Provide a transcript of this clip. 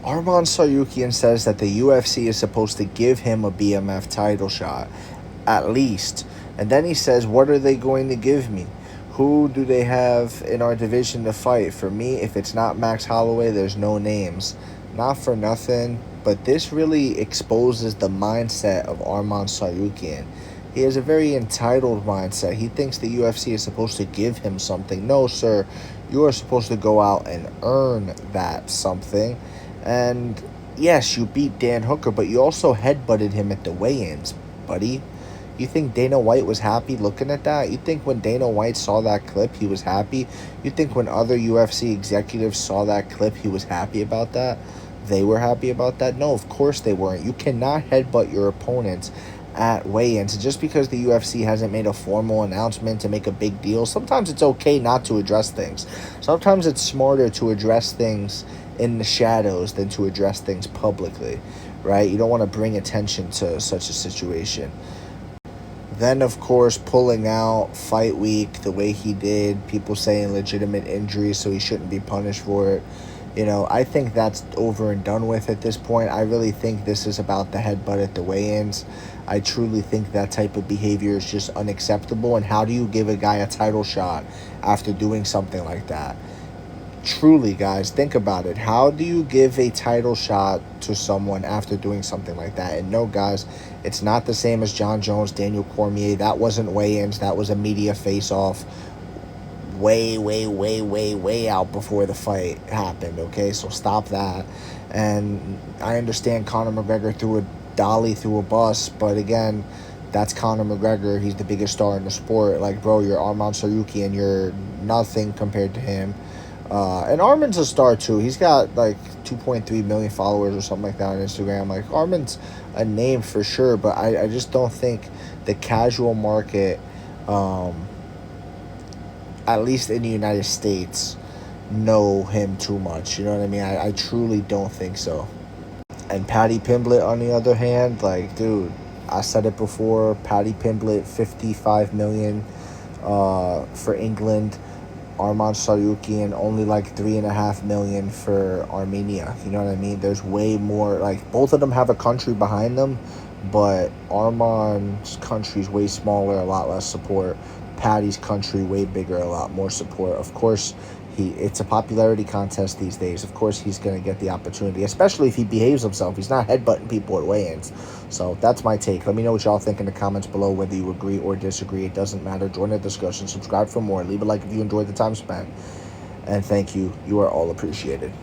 Arman Saryukian says that the UFC is supposed to give him a BMF title shot, at least. And then he says, what are they going to give me? Who do they have in our division to fight? For me, if it's not Max Holloway, there's no names. Not for nothing, but this really exposes the mindset of Arman Saryukian. He has a very entitled mindset. He thinks the UFC is supposed to give him something. No, sir. You are supposed to go out and earn that something. And yes, you beat Dan Hooker, but you also headbutted him at the weigh-ins, buddy. You think Dana White was happy looking at that? You think when Dana White saw that clip, he was happy? You think when other UFC executives saw that clip, he was happy about that? They were happy about that? No, of course they weren't. You cannot headbutt your opponents at weigh-ins. Just because the UFC hasn't made a formal announcement to make a big deal, sometimes it's okay not to address things. Sometimes it's smarter to address things in the shadows than to address things publicly, right? You don't want to bring attention to such a situation. Then, of course, pulling out fight week the way he did, people saying legitimate injury, so he shouldn't be punished for it. I think that's over and done with at this point. I really think this is about the headbutt at the weigh-ins. I truly think that type of behavior is just unacceptable. And how do you give a guy a title shot after doing something like that? Truly, guys, think about it. How do you give a title shot to someone after doing something like that? And no, guys, it's not the same as John Jones, Daniel Cormier. That wasn't weigh-ins. That was a media face-off way, way, way, way, way out before the fight happened, okay? So stop that. And I understand Conor McGregor threw a dolly through a bus, but again, that's Conor McGregor. He's the biggest star in the sport. Like, bro, you're Arman Saryuki, and you're nothing compared to him. And Armin's a star too. He's got like 2.3 million followers or something like that on Instagram. Like, Armin's a name for sure, but I just don't think the casual market, at least in the United States, know him too much. You know what I mean? I truly don't think so. And Paddy Pimblett, on the other hand, like, dude, I said it before. Paddy Pimblett, 55 million for England. Arman Saryukian only like 3.5 million for Armenia. You know what I mean? There's way more. Like, both of them have a country behind them, but Arman's country's way smaller, a lot less support. Paddy's country way bigger, a lot more support. Of course, it's a popularity contest these days. Of course, he's gonna get the opportunity, especially if he behaves himself. He's not headbutting people at weigh-ins. So that's my take. Let me know what y'all think in the comments below, whether you agree or disagree. It doesn't matter. Join the discussion. Subscribe for more. Leave a like if you enjoyed the time spent. And thank you. You are all appreciated.